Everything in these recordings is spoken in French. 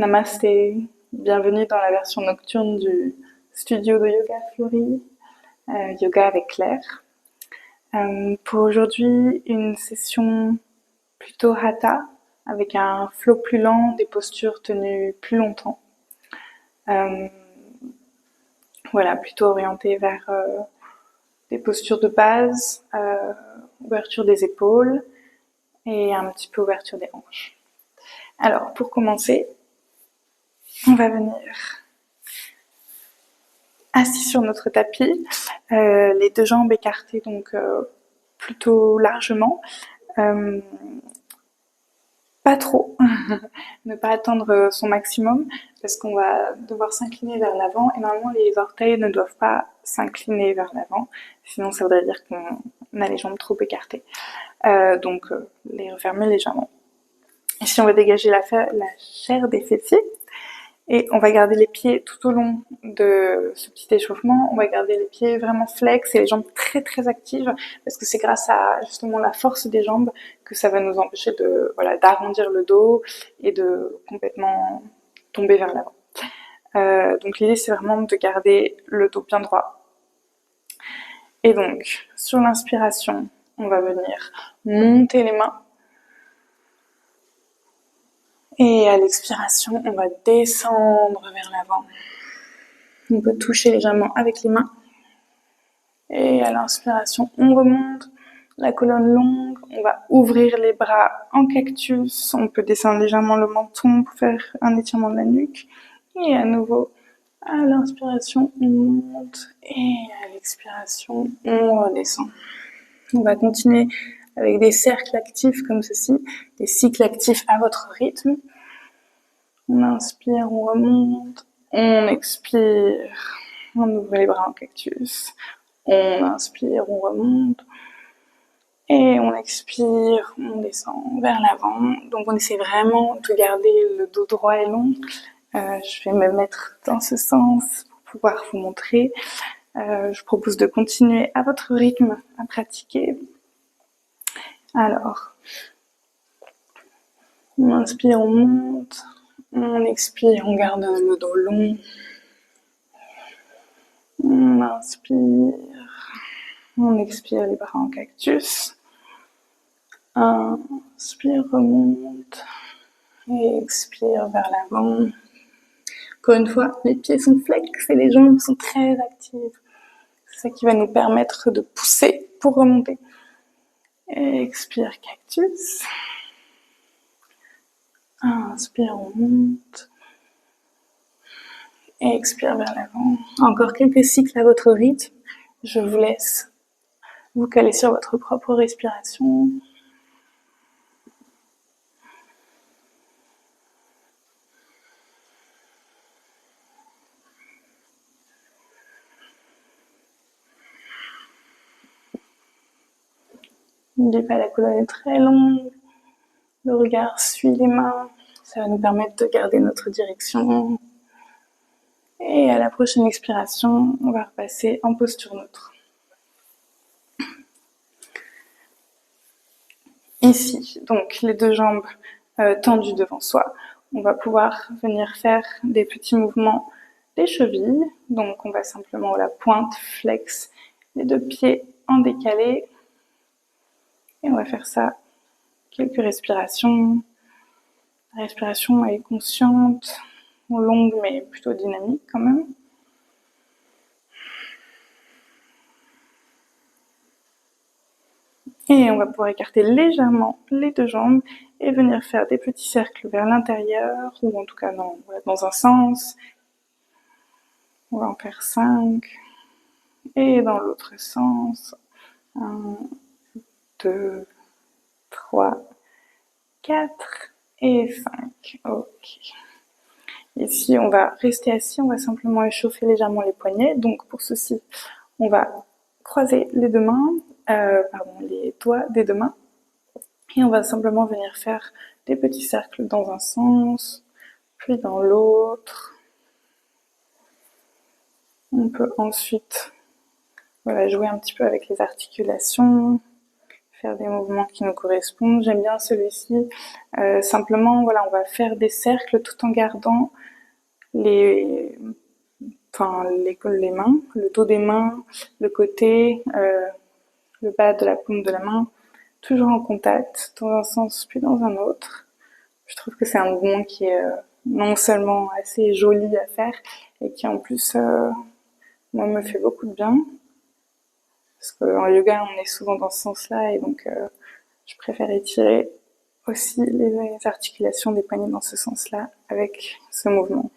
Namasté, bienvenue dans la version nocturne du studio de yoga Fleury, yoga avec Claire. Pour aujourd'hui, une session plutôt hatha, avec un flow plus lent, des postures tenues plus longtemps. Voilà, plutôt orientée vers des postures de base, ouverture des épaules et un petit peu ouverture des hanches. Alors, pour commencer, on va venir assis sur notre tapis, les deux jambes écartées donc plutôt largement, pas trop, ne pas atteindre son maximum parce qu'on va devoir s'incliner vers l'avant et normalement les orteils ne doivent pas s'incliner vers l'avant, sinon ça voudrait dire qu'on a les jambes trop écartées. Donc les refermer légèrement. Ici on va dégager la chair des fessiers. Et on va garder les pieds tout au long de ce petit échauffement. On va garder les pieds vraiment flex et les jambes très très actives parce que c'est grâce à justement la force des jambes que ça va nous empêcher d'arrondir le dos et de complètement tomber vers l'avant. Donc l'idée c'est vraiment de garder le dos bien droit. Et donc sur l'inspiration, on va venir monter les mains. Et à l'expiration, on va descendre vers l'avant. On peut toucher légèrement avec les mains. Et à l'inspiration, on remonte, la colonne longue. On va ouvrir les bras en cactus. On peut descendre légèrement le menton pour faire un étirement de la nuque. Et à nouveau, à l'inspiration, on monte. Et à l'expiration, on redescend. On va continuer avec des cercles actifs comme ceci, des cycles actifs à votre rythme. On inspire, on remonte, on expire, on ouvre les bras en cactus, on inspire, on remonte, et on expire, on descend vers l'avant. Donc on essaie vraiment de garder le dos droit et long. Je vais me mettre dans ce sens pour pouvoir vous montrer. Je propose de continuer à votre rythme à pratiquer. Alors, on inspire, on monte. On expire, on garde le dos long. On inspire. On expire les bras en cactus. Inspire, remonte. Et expire vers l'avant. Encore une fois, les pieds sont flex et les jambes sont très actives. C'est ça qui va nous permettre de pousser pour remonter. Et expire, cactus. Inspire, on monte. Et expire vers l'avant. Encore quelques cycles à votre rythme. Je vous laisse vous caler sur votre propre respiration. N'oubliez pas, la colonne est très longue. Le regard suit les mains. Ça va nous permettre de garder notre direction. Et à la prochaine expiration, on va repasser en posture neutre. Ici, donc les deux jambes tendues devant soi. On va pouvoir venir faire des petits mouvements des chevilles. Donc on va simplement à la pointe, flex les deux pieds en décalé. Et on va faire ça quelques respirations. La respiration est consciente, longue mais plutôt dynamique quand même. Et on va pouvoir écarter légèrement les deux jambes et venir faire des petits cercles vers l'intérieur, ou en tout cas dans un sens. On va en faire 5. Et dans l'autre sens, 1, 2, 3, 4 et 5. Ok. Ici, on va rester assis, on va simplement échauffer légèrement les poignets. Donc pour ceci, on va croiser les deux mains, les doigts des deux mains. Et on va simplement venir faire des petits cercles dans un sens, puis dans l'autre. On peut ensuite jouer un petit peu avec les articulations, faire des mouvements qui nous correspondent. J'aime bien celui-ci. Simplement, voilà, on va faire des cercles tout en gardant les mains, le dos des mains, le côté, le bas de la paume de la main, toujours en contact, dans un sens puis dans un autre. Je trouve que c'est un mouvement qui est non seulement assez joli à faire, et qui en plus, moi, me fait beaucoup de bien. Parce qu'en yoga, on est souvent dans ce sens-là, et donc je préfère étirer aussi les articulations des poignets dans ce sens-là, avec ce mouvement.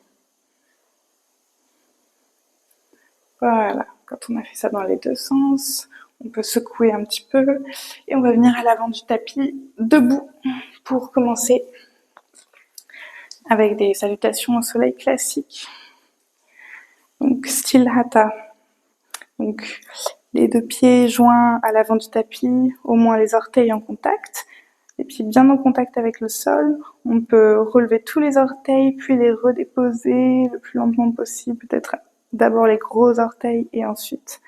Voilà, quand on a fait ça dans les deux sens, on peut secouer un petit peu et on va venir à l'avant du tapis, debout, pour commencer avec des salutations au soleil classiques. Donc, style hatha. Donc, les deux pieds joints à l'avant du tapis, au moins les orteils en contact, les pieds bien en contact avec le sol. On peut relever tous les orteils, puis les redéposer le plus lentement possible, peut-être d'abord les gros orteils et ensuite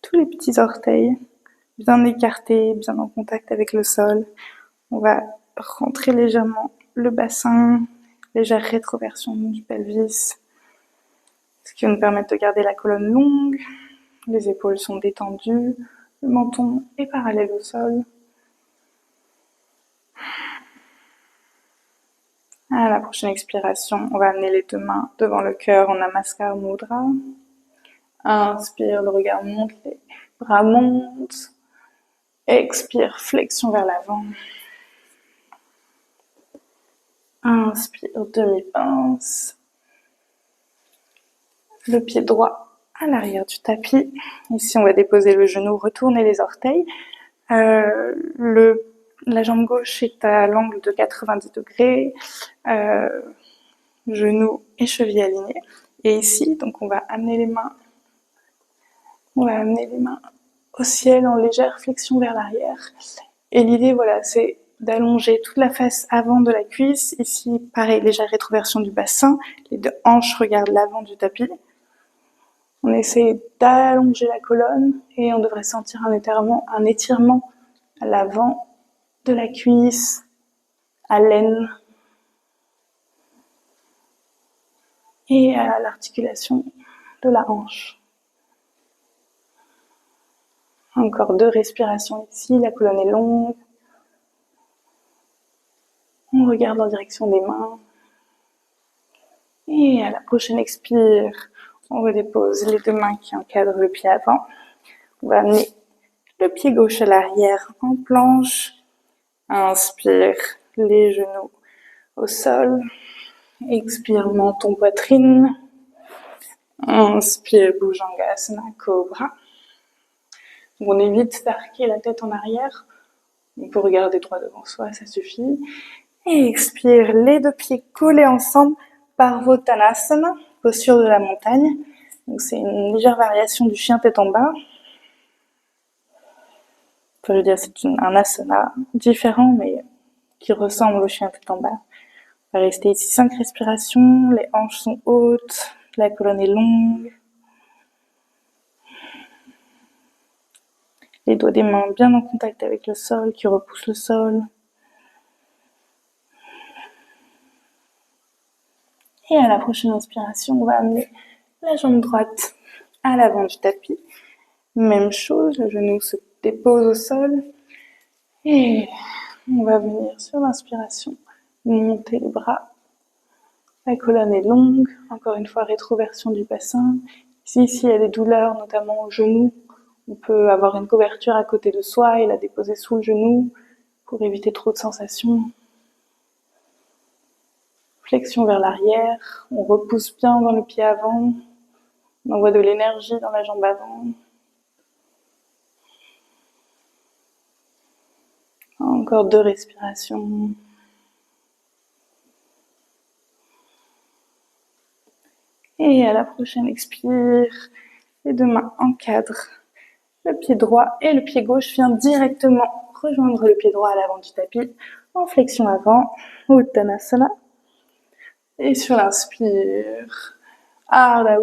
tous les petits orteils, bien écartés, bien en contact avec le sol. On va rentrer légèrement le bassin, légère rétroversion du pelvis, ce qui va nous permettre de garder la colonne longue. Les épaules sont détendues, le menton est parallèle au sol. À la prochaine expiration, on va amener les deux mains devant le cœur en Namaskar Mudra. Inspire, le regard monte, les bras montent. Expire, flexion vers l'avant. Inspire, demi-pince. Le pied droit à l'arrière du tapis. Ici, on va déposer le genou, retourner les orteils. La jambe gauche est à l'angle de 90 degrés. Genoux et chevilles alignés. Et ici, donc, on va amener les mains au ciel en légère flexion vers l'arrière. Et l'idée, voilà, c'est d'allonger toute la face avant de la cuisse. Ici, pareil, légère rétroversion du bassin. Les deux hanches regardent l'avant du tapis. On essaie d'allonger la colonne et on devrait sentir un étirement à l'avant de la cuisse, à l'aine et à l'articulation de la hanche. Encore 2 respirations ici, la colonne est longue. On regarde en direction des mains. Et à la prochaine expire, on redépose les deux mains qui encadrent le pied avant. On va amener le pied gauche à l'arrière en planche. Inspire, les genoux au sol. Expire, menton, poitrine. Inspire, Bhujangasana, Cobra. On évite d'arquer la tête en arrière. On peut regarder droit devant soi, ça suffit. Et expire, les deux pieds collés ensemble, Parvottanasana, posture de la montagne. Donc c'est une légère variation du chien tête en bas. Enfin, je veux dire, c'est un asana différent, mais qui ressemble au chien tête en bas. On va rester ici 5 respirations, les hanches sont hautes, la colonne est longue. Les doigts des mains bien en contact avec le sol, qui repousse le sol. Et à la prochaine inspiration, on va amener la jambe droite à l'avant du tapis. Même chose, le genou se dépose au sol. Et on va venir sur l'inspiration, monter les bras. La colonne est longue, encore une fois rétroversion du bassin. Ici, s'il y a des douleurs, notamment au genou, on peut avoir une couverture à côté de soi et la déposer sous le genou pour éviter trop de sensations. Flexion vers l'arrière, on repousse bien dans le pied avant, on envoie de l'énergie dans la jambe avant. Encore 2 respirations. Et à la prochaine expire, les deux mains encadrent le pied droit et le pied gauche vient directement rejoindre le pied droit à l'avant du tapis en flexion avant, Uttanasana. Et sur l'inspire, Ardha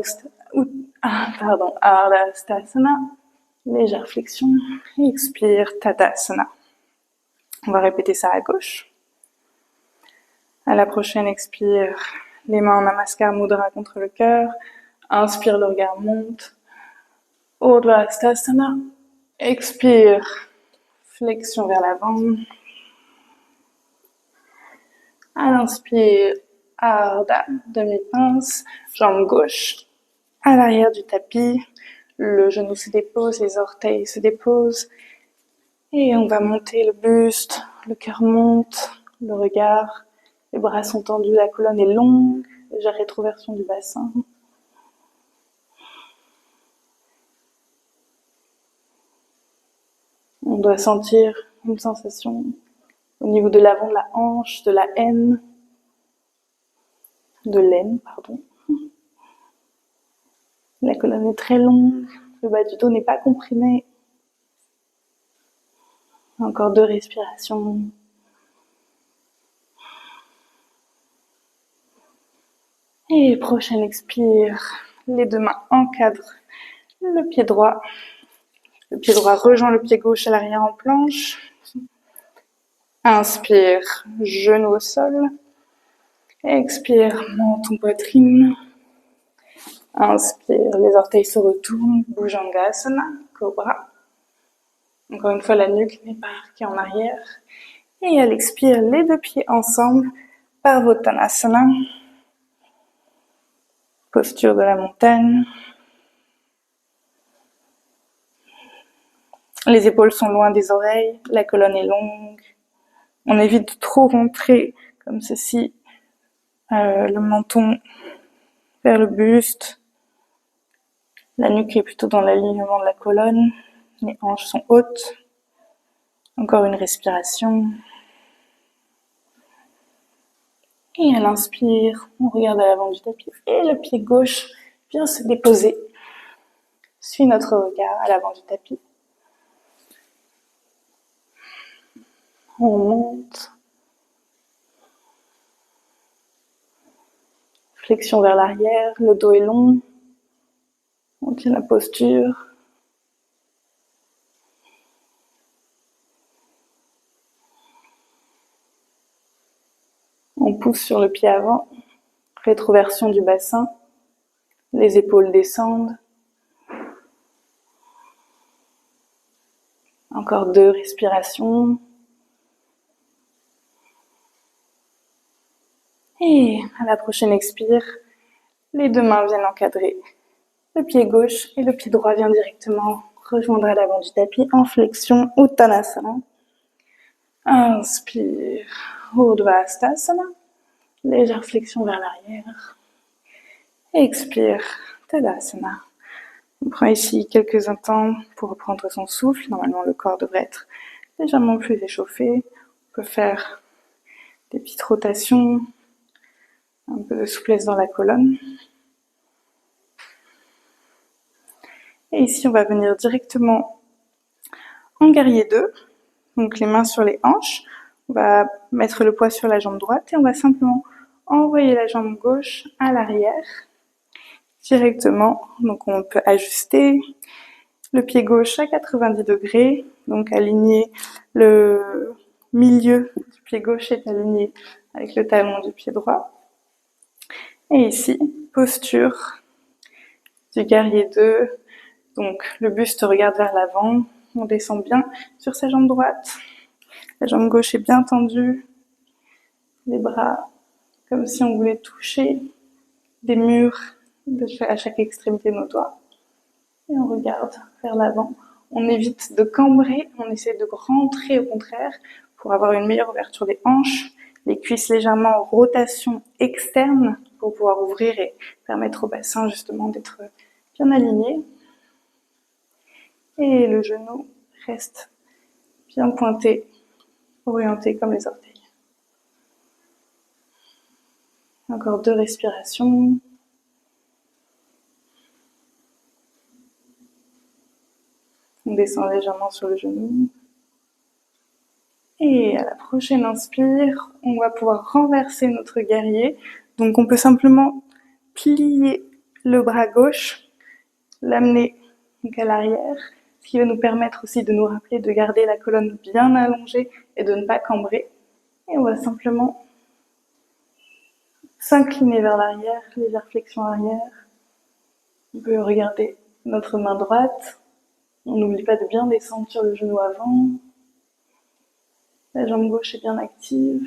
Ustasana, légère flexion. Expire, Tadasana. On va répéter ça à gauche. À la prochaine, expire, les mains en Namaskar Mudra contre le cœur. Inspire, le regard monte. Urdhva Hastasana. Expire, flexion vers l'avant. À l'inspire, Ardha, demi-pince, jambe gauche à l'arrière du tapis. Le genou se dépose, les orteils se déposent. Et on va monter le buste, le cœur monte, le regard. Les bras sont tendus, la colonne est longue, légère rétroversion du bassin. On doit sentir une sensation au niveau de l'avant de la hanche, de la laine, pardon. La colonne est très longue, le bas du dos n'est pas comprimé. Encore 2 respirations. Et prochaine expire, les 2 mains encadrent le pied droit. Le pied droit rejoint le pied gauche à l'arrière en planche. Inspire, genou au sol. Expire, menton, poitrine. Inspire, les orteils se retournent, Bhujangasana, cobra. Encore une fois, la nuque n'est pas arquée en arrière. Et à l'expire, les 2 pieds ensemble, Parvottanasana. Posture de la montagne. Les épaules sont loin des oreilles, la colonne est longue. On évite de trop rentrer comme ceci, le menton vers le buste. La nuque est plutôt dans l'alignement de la colonne. Les hanches sont hautes. Encore une respiration. Et à l'inspire, on regarde à l'avant du tapis et le pied gauche vient se déposer. Suit notre regard à l'avant du tapis. On monte. Flexion vers l'arrière, le dos est long. On tient la posture. On pousse sur le pied avant. Rétroversion du bassin. Les épaules descendent. Encore 2 respirations. Et à la prochaine expire, les 2 mains viennent encadrer le pied gauche et le pied droit vient directement rejoindre à l'avant du tapis en flexion Uttanasana. Inspire, Urdhva Hastasana, légère flexion vers l'arrière. Expire, Tadasana. On prend ici quelques instants pour reprendre son souffle. Normalement, le corps devrait être légèrement plus échauffé. On peut faire des petites rotations, un peu de souplesse dans la colonne. Et ici, on va venir directement en guerrier 2. Donc les mains sur les hanches. On va mettre le poids sur la jambe droite et on va simplement envoyer la jambe gauche à l'arrière directement. Donc on peut ajuster le pied gauche à 90 degrés. Donc aligner le milieu du pied gauche est aligné avec le talon du pied droit. Et ici, posture du guerrier 2. Donc le buste regarde vers l'avant. On descend bien sur sa jambe droite. La jambe gauche est bien tendue. Les bras comme si on voulait toucher des murs à chaque extrémité de nos doigts. Et on regarde vers l'avant. On évite de cambrer, on essaie de rentrer au contraire pour avoir une meilleure ouverture des hanches. Les cuisses légèrement en rotation externe pour pouvoir ouvrir et permettre au bassin justement d'être bien aligné. Et le genou reste bien pointé, orienté comme les orteils. Encore 2 respirations. On descend légèrement sur le genou. Et à la prochaine inspire, on va pouvoir renverser notre guerrier. Donc on peut simplement plier le bras gauche, l'amener à l'arrière, qui va nous permettre aussi de nous rappeler de garder la colonne bien allongée et de ne pas cambrer. Et on va simplement s'incliner vers l'arrière, légère flexion arrière. On peut regarder notre main droite. On n'oublie pas de bien descendre sur le genou avant. La jambe gauche est bien active.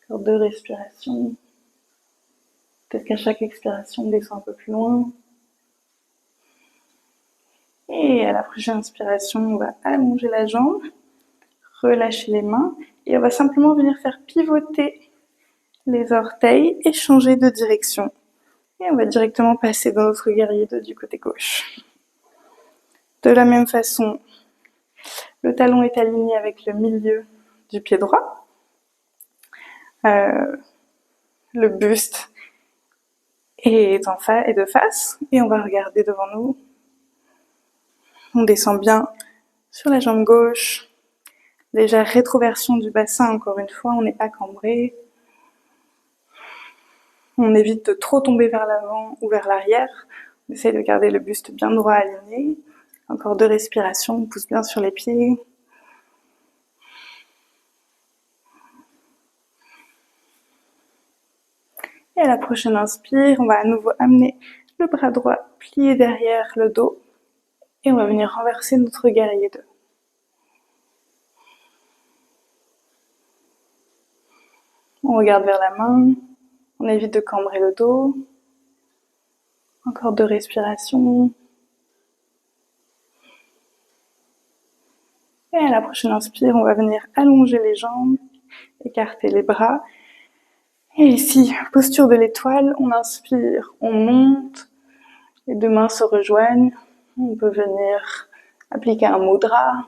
Encore 2 respirations. Peut-être qu'à chaque expiration, on descend un peu plus loin. Et à la prochaine inspiration, on va allonger la jambe, relâcher les mains et on va simplement venir faire pivoter les orteils et changer de direction. Et on va directement passer dans notre guerrier 2 du côté gauche. De la même façon, le talon est aligné avec le milieu du pied droit. Le buste est de face et on va regarder devant nous. On descend bien sur la jambe gauche. Légère rétroversion du bassin, encore une fois, on n'est pas cambré. On évite de trop tomber vers l'avant ou vers l'arrière. On essaye de garder le buste bien droit aligné. Encore 2 respirations, on pousse bien sur les pieds. Et à la prochaine inspire, on va à nouveau amener le bras droit plié derrière le dos. Et on va venir renverser notre guerrier 2. On regarde vers la main. On évite de cambrer le dos. Encore 2 respirations. Et à la prochaine inspire, on va venir allonger les jambes, écarter les bras. Et ici, posture de l'étoile, on inspire, on monte, les 2 mains se rejoignent. On peut venir appliquer un mudra.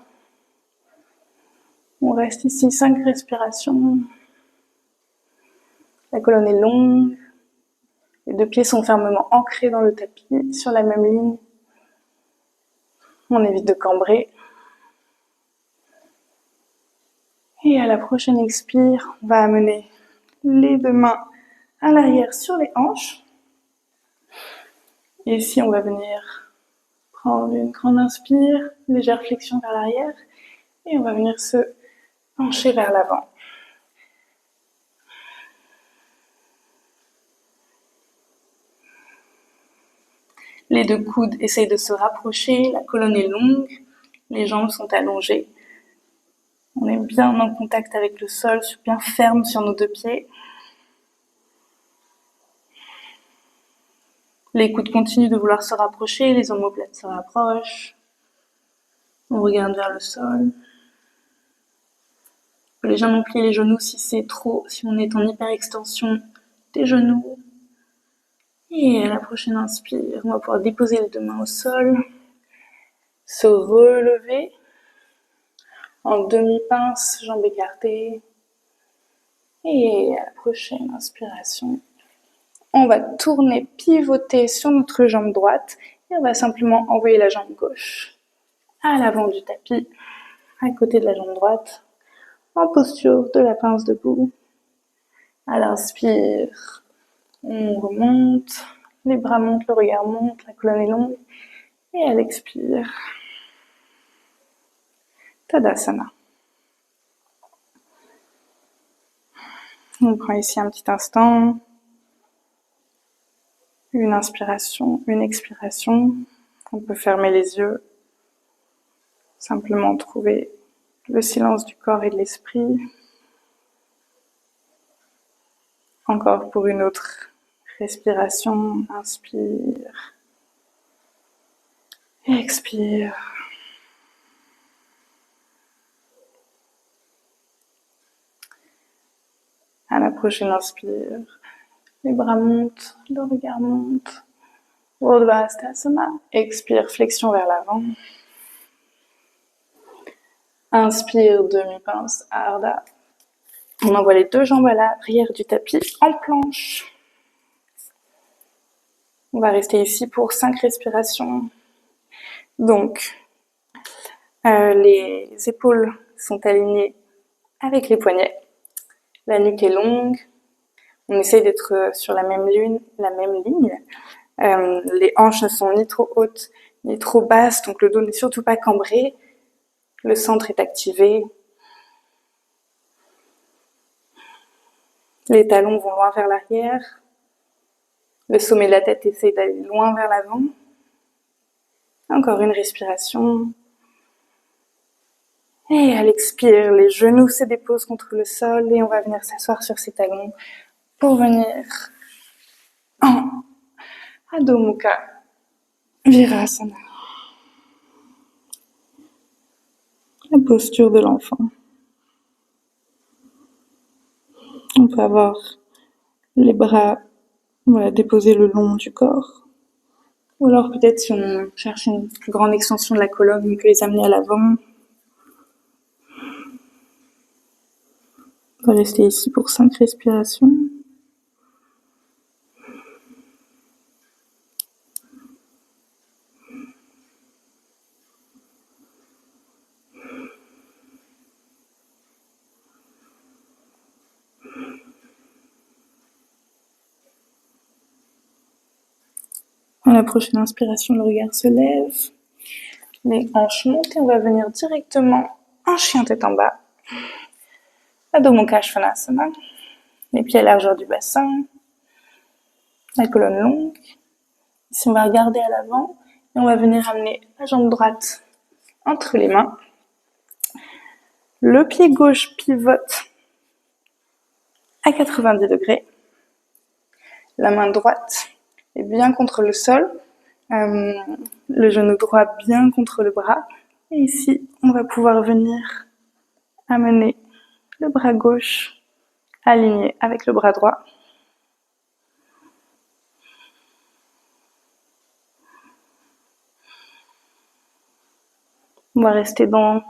On reste ici 5 respirations. La colonne est longue. Les 2 pieds sont fermement ancrés dans le tapis, sur la même ligne. On évite de cambrer. Et à la prochaine expire, on va amener les 2 mains à l'arrière sur les hanches. Et ici, on va venir prendre une grande inspire, légère flexion vers l'arrière. Et on va venir se pencher vers l'avant. Les 2 coudes essayent de se rapprocher, la colonne est longue, les jambes sont allongées. On est bien en contact avec le sol, bien ferme sur nos 2 pieds. Les coudes continuent de vouloir se rapprocher, les omoplates se rapprochent. On regarde vers le sol. On peut légèrement plier les genoux si c'est trop, si on est en hyperextension des genoux. Et à la prochaine inspire, on va pouvoir déposer les 2 mains au sol, se relever en demi-pince, jambes écartées. Et à la prochaine inspiration, on va tourner, pivoter sur notre jambe droite et on va simplement envoyer la jambe gauche à l'avant du tapis, à côté de la jambe droite, en posture de la pince debout. À l'inspire, on remonte, les bras montent, le regard monte, la colonne est longue. Et à l'expire, Tadasana. On prend ici un petit instant. Une inspiration, une expiration. On peut fermer les yeux. Simplement trouver le silence du corps et de l'esprit. Encore pour une autre respiration. Inspire. Expire. À la prochaine inspire, les bras montent, le regard monte. Urdhva Hastasana. Expire, flexion vers l'avant. Inspire, demi-pince, Ardha. On envoie les 2 jambes à l'arrière du tapis en planche. On va rester ici pour 5 respirations. Donc, les épaules sont alignées avec les poignets. La nuque est longue. On essaye d'être sur la même ligne. Les hanches ne sont ni trop hautes est trop basse, donc le dos n'est surtout pas cambré. Le centre est activé. Les talons vont loin vers l'arrière. Le sommet de la tête essaie d'aller loin vers l'avant. Encore une respiration. Et à l'expire, les genoux se déposent contre le sol et on va venir s'asseoir sur ses talons pour venir en Adho Mukha Virasana. La posture de l'enfant. On peut avoir les bras déposés le long du corps. Ou alors peut-être si on cherche une plus grande extension de la colonne, on peut les amener à l'avant. On va rester ici pour 5 respirations. À la prochaine inspiration, le regard se lève, les hanches montent et on va venir directement en chien tête en bas. Adho Mukha Svanasana, les pieds à la largeur du bassin, la colonne longue. Ici, on va regarder à l'avant et on va venir amener la jambe droite entre les mains. Le pied gauche pivote à 90 degrés. La main droite est bien contre le sol. Le genou droit bien contre le bras. Et ici, on va pouvoir venir amener le bras gauche aligné avec le bras droit. On va rester dans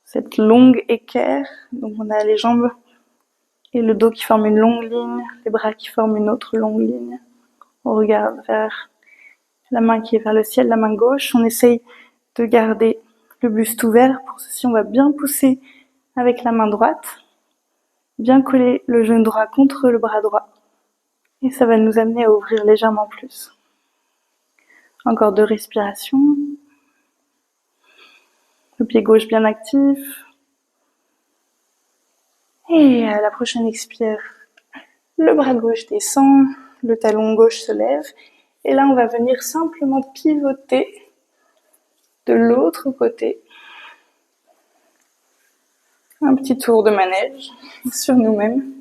cette longue équerre. Donc on a les jambes et le dos qui forment une longue ligne, les bras qui forment une autre longue ligne. On regarde vers la main qui est vers le ciel, la main gauche. On essaye de garder le buste ouvert. Pour ceci, on va bien pousser avec la main droite, bien coller le genou droit contre le bras droit. Et ça va nous amener à ouvrir légèrement plus. Encore 2 respirations. Le pied gauche bien actif. Et à la prochaine expire, le bras gauche descend, le talon gauche se lève. Et là, on va venir simplement pivoter de l'autre côté. Un petit tour de manège sur nous-mêmes.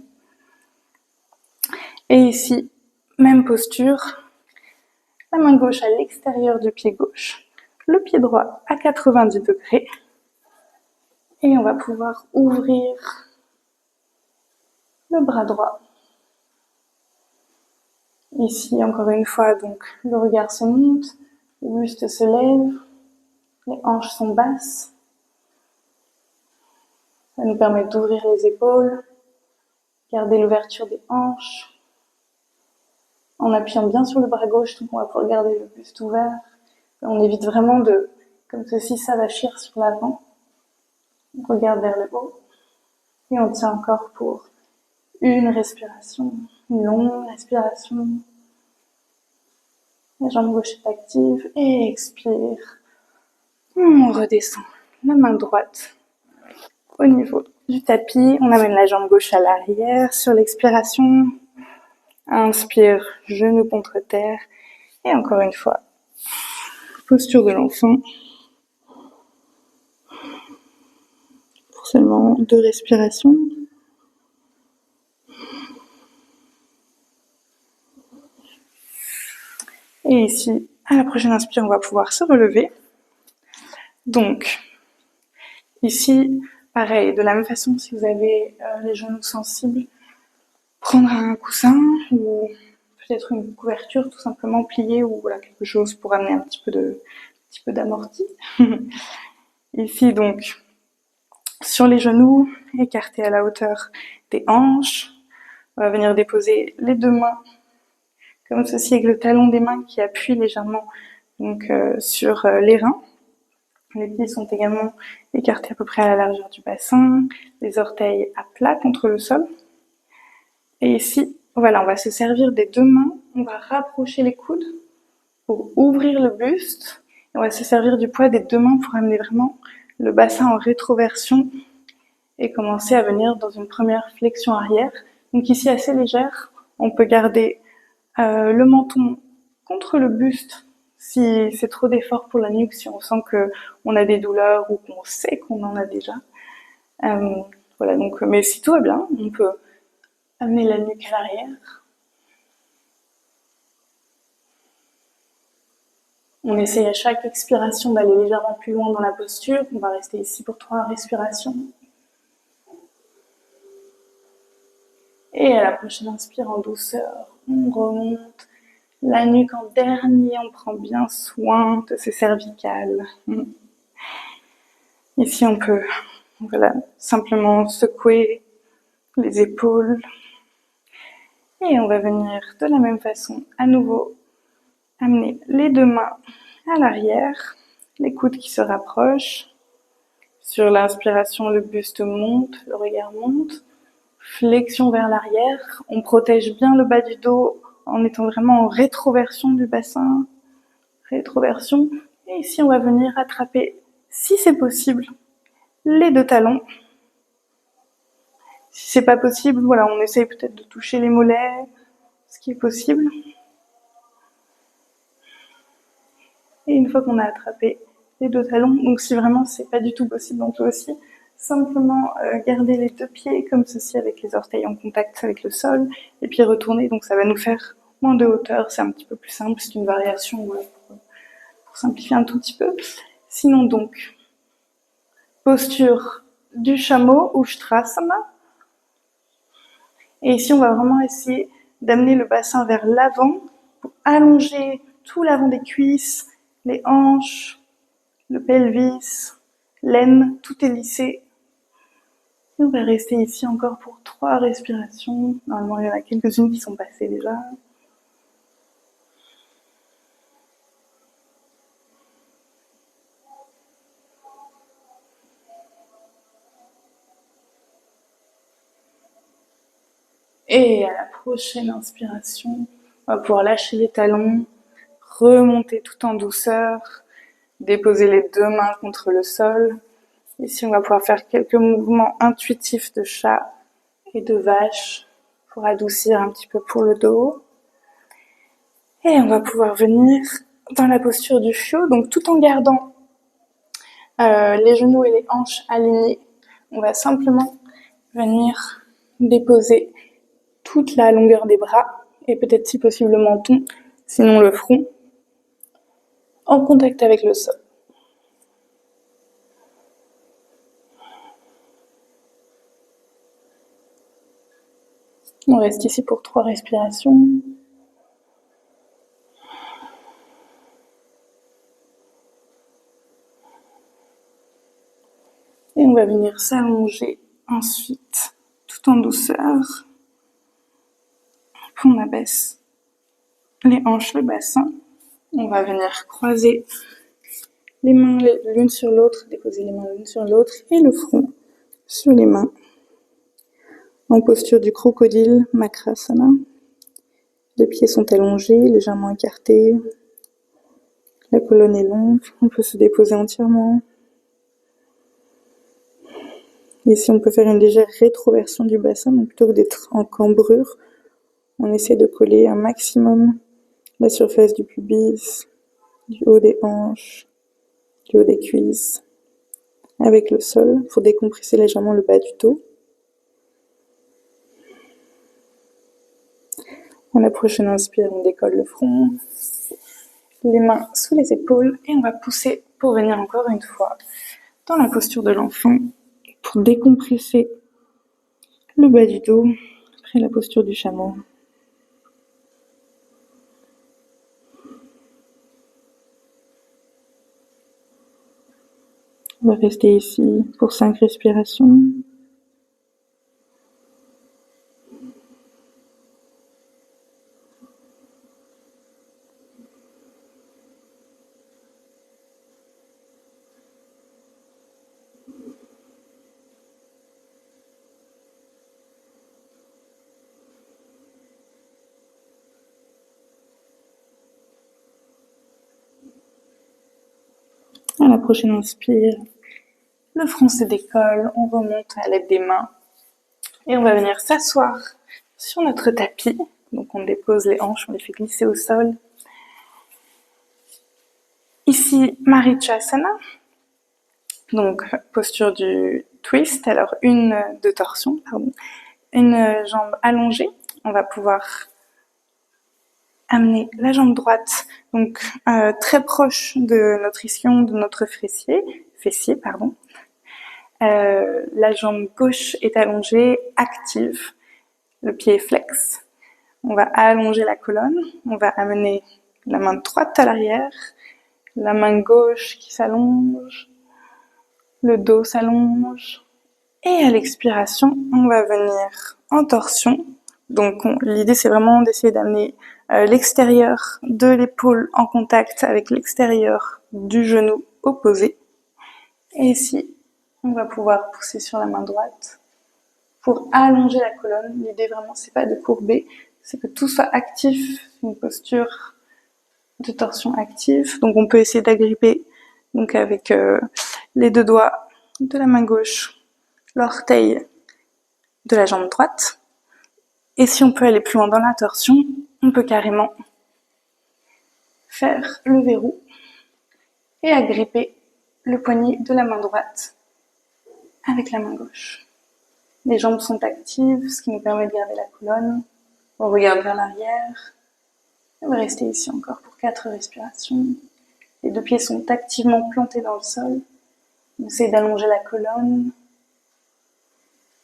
Et ici, même posture. La main gauche à l'extérieur du pied gauche. Le pied droit à 90 degrés. Et on va pouvoir ouvrir le bras droit. Ici, encore une fois, donc le regard se monte, le buste se lève, les hanches sont basses. Ça nous permet d'ouvrir les épaules, garder l'ouverture des hanches, en appuyant bien sur le bras gauche, donc on va pouvoir garder le buste ouvert. On évite vraiment de, comme ceci, s'avachir sur l'avant. On regarde vers le haut et on tient encore pour une respiration, une longue respiration. La jambe gauche est active et expire. On redescend la main droite au niveau du tapis. On amène la jambe gauche à l'arrière sur l'expiration. Inspire, genou contre terre. Et encore une fois, posture de l'enfant. Pour seulement 2 respirations. Et ici, à la prochaine inspire, on va pouvoir se relever. Donc, ici, pareil, de la même façon, si vous avez les genoux sensibles, prendre un coussin ou peut-être une couverture tout simplement pliée ou voilà, quelque chose pour amener un petit peu d'amorti. Ici, donc, sur les genoux, écartés à la hauteur des hanches. On va venir déposer les 2 mains comme ceci avec le talon des mains qui appuie légèrement donc, sur les reins. Les pieds sont également écartés à peu près à la largeur du bassin, les orteils à plat contre le sol. Et ici, voilà, on va se servir des 2 mains, on va rapprocher les coudes pour ouvrir le buste On va se servir du poids des deux mains pour amener vraiment le bassin en rétroversion et commencer à venir dans une première flexion arrière. Donc ici assez légère, on peut garder le menton contre le buste si c'est trop d'effort pour la nuque, si on sent qu'on a des douleurs ou qu'on sait qu'on en a déjà. Voilà, donc, mais si tout va bien, on peut amener la nuque à l'arrière. On essaye à chaque expiration d'aller légèrement plus loin dans la posture. On va rester ici pour 3 respirations. Et à la prochaine inspire en douceur, on remonte la nuque en dernier, on prend bien soin de ses cervicales. Ici on peut simplement secouer les épaules. Et on va venir de la même façon à nouveau amener les deux mains à l'arrière, les coudes qui se rapprochent. Sur l'inspiration, le buste monte, le regard monte. Flexion vers l'arrière, on protège bien le bas du dos en étant vraiment en rétroversion du bassin. Rétroversion. Et ici, on va venir attraper, si c'est possible, les deux talons. Si c'est pas possible, voilà, on essaye peut-être de toucher les mollets, ce qui est possible. Et une fois qu'on a attrapé les deux talons, donc si vraiment c'est pas du tout possible, on peut aussi simplement garder les deux pieds comme ceci avec les orteils en contact avec le sol et puis retourner, donc ça va nous faire moins de hauteur, c'est un petit peu plus simple, c'est une variation pour simplifier un tout petit peu. Sinon donc, posture du chameau ou Ushtrasana. Et ici on va vraiment essayer d'amener le bassin vers l'avant pour allonger tout l'avant des cuisses, les hanches, le pelvis, l'aine, tout est lissé. Et on va rester ici encore pour 3 respirations. Normalement, il y en a quelques-unes qui sont passées déjà. Et à la prochaine inspiration, on va pouvoir lâcher les talons, remonter tout en douceur, déposer les deux mains contre le sol. Ici, on va pouvoir faire quelques mouvements intuitifs de chat et de vache pour adoucir un petit peu pour le dos. Et on va pouvoir venir dans la posture du chiot, donc tout en gardant les genoux et les hanches alignés. On va simplement venir déposer toute la longueur des bras et peut-être si possible le menton, sinon le front, en contact avec le sol. On reste ici pour 3 respirations. Et on va venir s'allonger ensuite, tout en douceur. Puis on abaisse les hanches, le bassin. On va venir croiser les mains l'une sur l'autre, déposer les mains l'une sur l'autre et le front sur les mains. En posture du crocodile, Makrasana. Les pieds sont allongés, légèrement écartés. La colonne est longue, on peut se déposer entièrement. Ici, on peut faire une légère rétroversion du bassin, donc plutôt que d'être en cambrure, on essaie de coller un maximum la surface du pubis, du haut des hanches, du haut des cuisses, avec le sol, pour décompresser légèrement le bas du dos. À la prochaine inspire, on décolle le front, les mains sous les épaules, et on va pousser pour venir encore une fois dans la posture de l'enfant, pour décompresser le bas du dos, après la posture du chameau. On va rester ici pour 5 respirations. À la prochaine inspire, le front se décolle, on remonte à l'aide des mains et on va venir s'asseoir sur notre tapis. Donc on dépose les hanches, on les fait glisser au sol. Ici, Marichasana, donc posture du twist, alors de torsion, pardon. Une jambe allongée, on va pouvoir amener la jambe droite donc très proche de notre ischion, de notre fessier pardon. La jambe gauche est allongée, active, le pied est flex. On va allonger la colonne, on va amener la main droite à l'arrière, la main gauche qui s'allonge, le dos s'allonge. Et à l'expiration, on va venir en torsion. Donc l'idée c'est vraiment d'essayer d'amener l'extérieur de l'épaule en contact avec l'extérieur du genou opposé. Et ici, on va pouvoir pousser sur la main droite pour allonger la colonne. L'idée vraiment c'est pas de courber, c'est que tout soit actif, une posture de torsion active. Donc on peut essayer d'agripper donc avec les deux doigts de la main gauche l'orteil de la jambe droite. Et si on peut aller plus loin dans la torsion, on peut carrément faire le verrou et agripper le poignet de la main droite avec la main gauche. Les jambes sont actives, ce qui nous permet de garder la colonne. On regarde vers l'arrière. On va rester ici encore pour 4 respirations. Les deux pieds sont activement plantés dans le sol. On essaie d'allonger la colonne.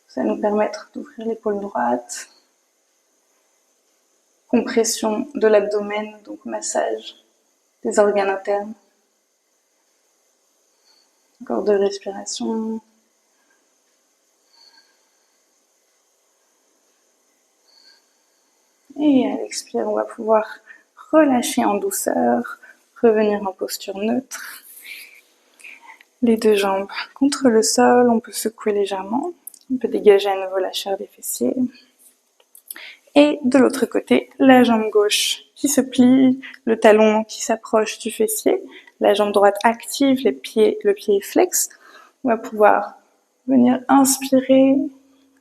Ça va nous permettre d'ouvrir l'épaule droite. Compression de l'abdomen, donc massage des organes internes. Encore 2 respirations. Et à l'expire, on va pouvoir relâcher en douceur, revenir en posture neutre. Les deux jambes contre le sol, on peut secouer légèrement. On peut dégager à nouveau la chair des fessiers. Et de l'autre côté, la jambe gauche qui se plie, le talon qui s'approche du fessier, la jambe droite active, le pied flex. On va pouvoir venir inspirer,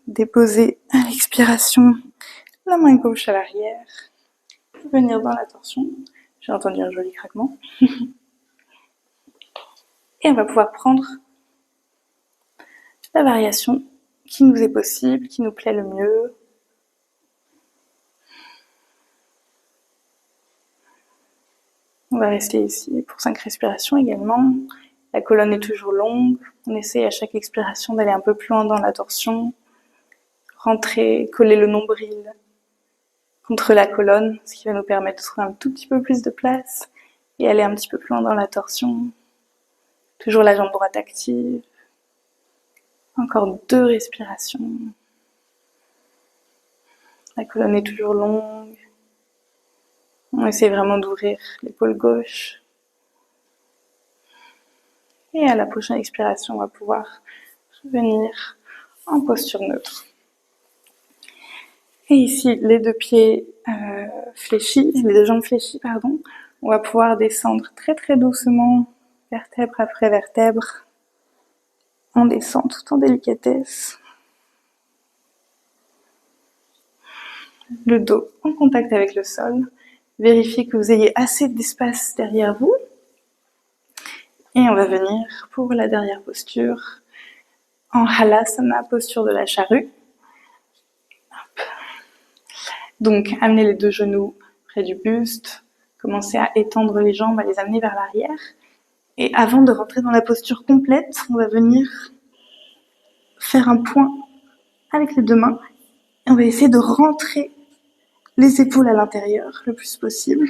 déposer à l'expiration la main gauche à l'arrière, venir dans la torsion. J'ai entendu un joli craquement. Et on va pouvoir prendre la variation qui nous est possible, qui nous plaît le mieux. On va rester ici pour 5 respirations également. La colonne est toujours longue. On essaie à chaque expiration d'aller un peu plus loin dans la torsion. Rentrer, coller le nombril contre la colonne, ce qui va nous permettre de trouver un tout petit peu plus de place et aller un petit peu plus loin dans la torsion. Toujours la jambe droite active. Encore 2 respirations. La colonne est toujours longue. On essaie vraiment d'ouvrir l'épaule gauche. Et à la prochaine expiration, on va pouvoir revenir en posture neutre. Et ici, les deux pieds fléchis, les deux jambes fléchies, pardon. On va pouvoir descendre très très doucement, vertèbre après vertèbre. On descend tout en délicatesse. Le dos en contact avec le sol. Vérifiez que vous ayez assez d'espace derrière vous. Et on va venir pour la dernière posture, en Halasana, posture de la charrue. Hop. Donc, amenez les deux genoux près du buste, commencez à étendre les jambes, à les amener vers l'arrière. Et avant de rentrer dans la posture complète, on va venir faire un point avec les deux mains. Et on va essayer de rentrer les épaules à l'intérieur le plus possible.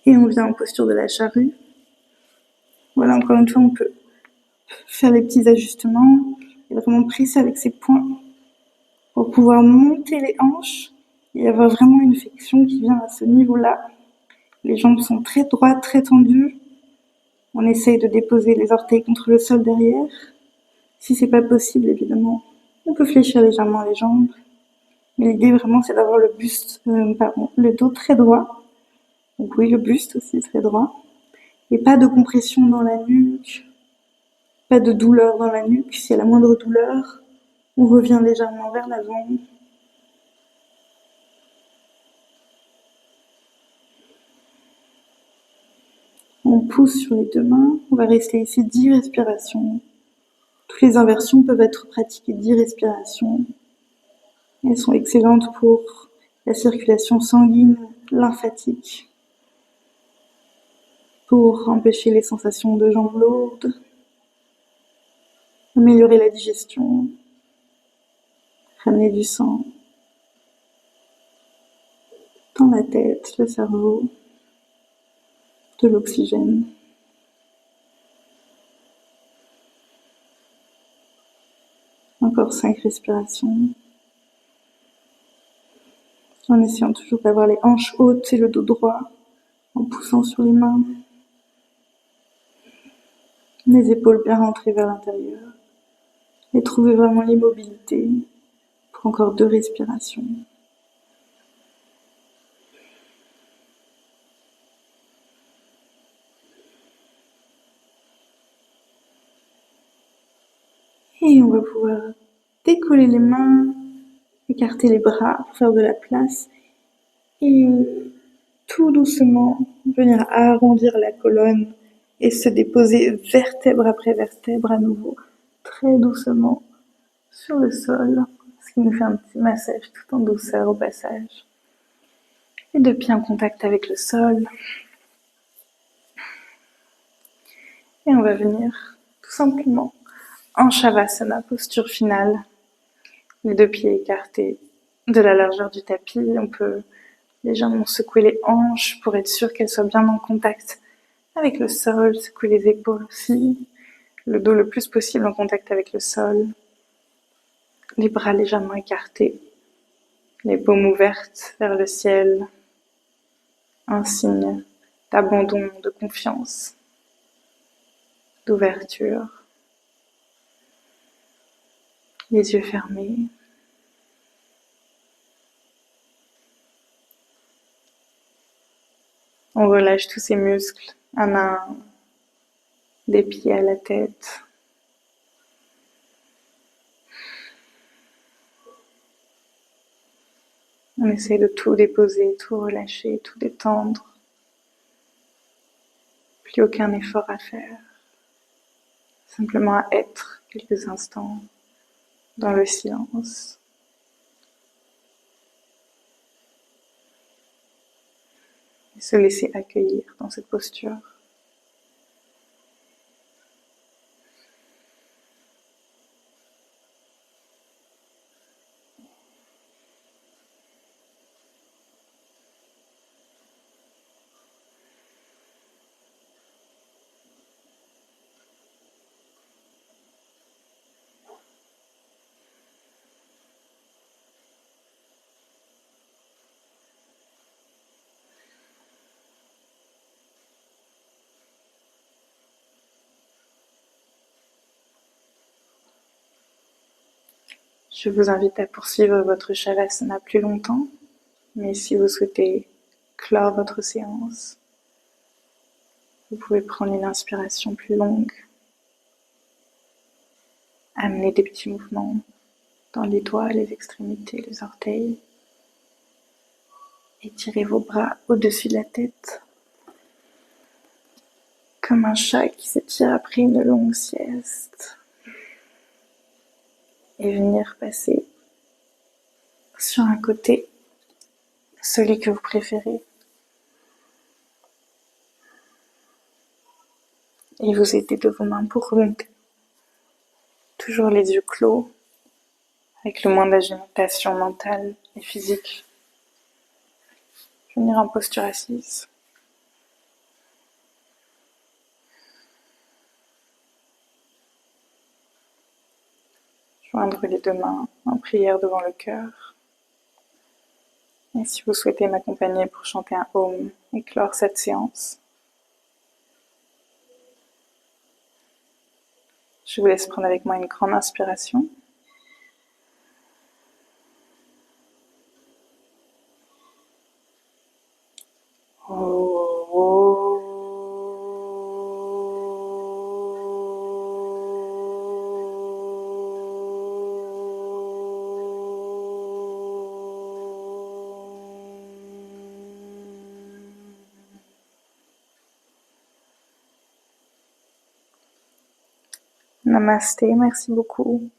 Et on vient en posture de la charrue. Voilà, encore une fois, on peut faire les petits ajustements et vraiment presser avec ses poings pour pouvoir monter les hanches et avoir vraiment une flexion qui vient à ce niveau-là. Les jambes sont très droites, très tendues. On essaye de déposer les orteils contre le sol derrière. Si c'est pas possible, évidemment, on peut fléchir légèrement les jambes. Mais l'idée vraiment, c'est d'avoir le dos très droit. Donc oui, le buste aussi très droit. Et pas de compression dans la nuque, pas de douleur dans la nuque. S'il y a la moindre douleur, on revient légèrement vers l'avant. On pousse sur les deux mains. On va rester ici 10 respirations. Toutes les inversions peuvent être pratiquées 10 respirations. Elles sont excellentes pour la circulation sanguine, lymphatique, pour empêcher les sensations de jambes lourdes, améliorer la digestion, ramener du sang dans la tête, le cerveau, de l'oxygène. Encore 5 respirations. En essayant toujours d'avoir les hanches hautes et le dos droit, en poussant sur les mains. Les épaules bien rentrées vers l'intérieur. Et trouver vraiment l'immobilité pour encore 2 respirations. Et on va pouvoir décoller les mains, écarter les bras pour faire de la place et tout doucement venir arrondir la colonne et se déposer vertèbre après vertèbre à nouveau, très doucement sur le sol, ce qui nous fait un petit massage tout en douceur au passage. Les deux pieds en contact avec le sol. Et on va venir tout simplement en Shavasana, posture finale. Les deux pieds écartés de la largeur du tapis. On peut légèrement secouer les hanches pour être sûr qu'elles soient bien en contact avec le sol. Secouer les épaules aussi. Le dos le plus possible en contact avec le sol. Les bras légèrement écartés. Les paumes ouvertes vers le ciel. Un signe d'abandon, de confiance, d'ouverture. Les yeux fermés. On relâche tous ces muscles, un à un, des pieds à la tête. On essaie de tout déposer, tout relâcher, tout détendre. Plus aucun effort à faire. Simplement à être quelques instants dans le silence. Et se laisser accueillir dans cette posture. Je vous invite à poursuivre votre Shavasana plus longtemps, mais si vous souhaitez clore votre séance, vous pouvez prendre une inspiration plus longue, amener des petits mouvements dans les doigts, les extrémités, les orteils, étirez vos bras au-dessus de la tête, comme un chat qui s'étire après une longue sieste, et venir passer sur un côté, celui que vous préférez. Et vous aidez de vos mains pour remonter. Toujours les yeux clos, avec le moins d'agitation mentale et physique. Venir en posture assise. Joindre les deux mains en prière devant le cœur. Et si vous souhaitez m'accompagner pour chanter un Om et clore cette séance, je vous laisse prendre avec moi une grande inspiration. Namasté, merci beaucoup.